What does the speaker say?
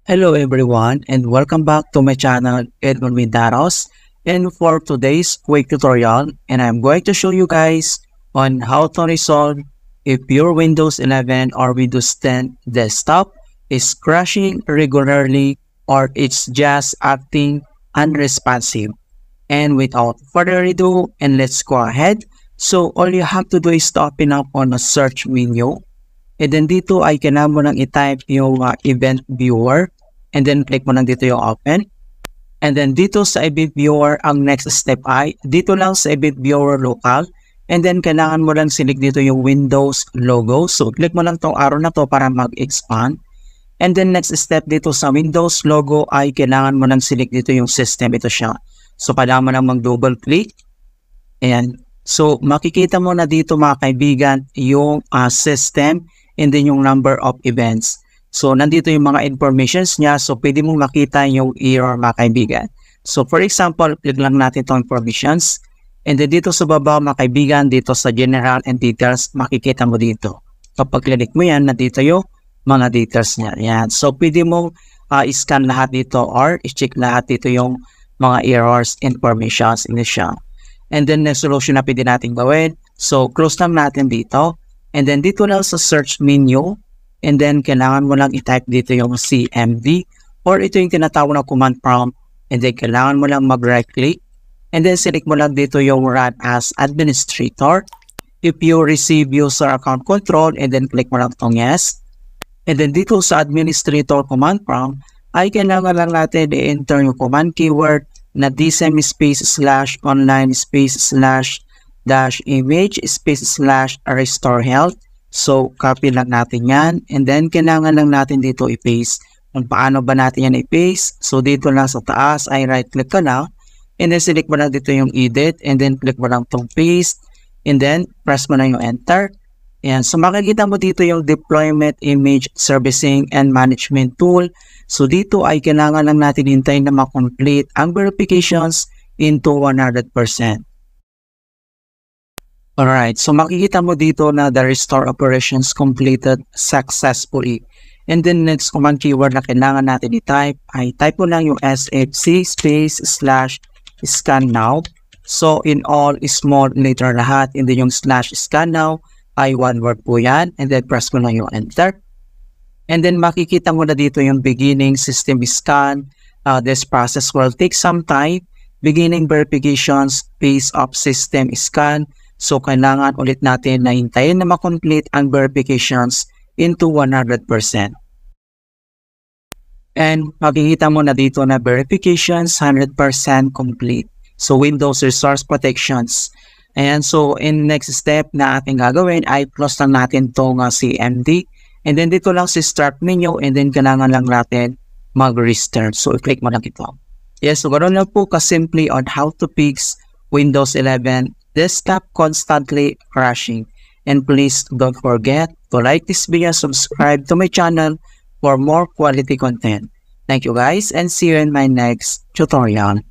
Hello everyone and welcome back to my channel Edmond Mindaros, and for today's quick tutorial I'm going to show you guys on how to resolve if your Windows 11 or Windows 10 desktop is crashing regularly or it's just acting unresponsive. And without further ado, let's go ahead. So all you have to do is to open up on a search menu, and then dito ay kailangan mo nang i-type yung event viewer. And then click mo lang dito yung open. And then dito sa event viewer, ang next step ay dito lang sa event viewer local. And then kailangan mo lang select dito yung Windows logo. So click mo lang tong arrow na to para mag-expand. And then next step dito sa Windows logo ay kailangan mo lang select dito yung system. Ito siya. So kailangan mo lang mag-double click. Ayan. So makikita mo na dito mga kaibigan yung system and then yung number of events. So, nandito yung mga informations niya. So, pwede mong makita yung error mga kaibigan. So, for example, click lang natin itong informations. And then dito sa baba mga kaibigan, dito sa general and details, makikita mo dito. Kapag click mo yan, nandito yung mga details niya. Yan. So, pwede mong i-scan lahat dito or i-check lahat dito yung mga errors, informations, initial. And then, next solution na pwede natin gawin. So, close lang natin dito. And then, dito lang sa search menu. And then, kailangan mo lang i-type dito yung CMD or ito yung tinatawag na command prompt. And then, kailangan mo lang mag-right click. And then, select mo lang dito yung run as administrator. If you receive user account control, and then click mo lang itong yes. And then, dito sa administrator command prompt, ay kailangan lang natin i-enter yung command keyword na dsm space / online space / image space / restore health. So, copy lang natin yan. And then, kailangan lang natin dito i-paste. Kung paano ba natin yan i-paste? So, dito lang sa taas ay right-click ka lang. And then, select mo lang dito yung edit. And then, click mo lang itong paste. And then, press mo na yung enter. Ayan. So, makikita mo dito yung deployment image servicing and management tool. So, dito ay kailangan lang natin hintayin na ma-complete ang verifications into 100%. Alright, so makikita mo dito na the restore operations completed successfully. And then next command keyword na kailangan natin i-type ay type mo lang yung sfc space / scan now. So in all small letter lahat, and then yung /scan now ay one word po yan. And then press mo lang yung enter. And then makikita mo na dito yung beginning system scan. This process will take some time. Beginning verifications, phase of system scan. So, kailangan ulit natin na hintayin na ma-complete ang verifications into 100%. And makikita mo na dito na verifications 100% complete. So, Windows Resource Protections. And so, in next step na ating gagawin ay close lang natin itong CMD. And then dito lang si start menu, and then kailangan lang natin mag-restart. So, i-click mo lang ito. Yes, so ganoon lang po kasimple on how to fix Windows 11 desktop constantly crashing. And please don't forget to like this video, subscribe to my channel for more quality content. Thank you guys, and see you in my next tutorial.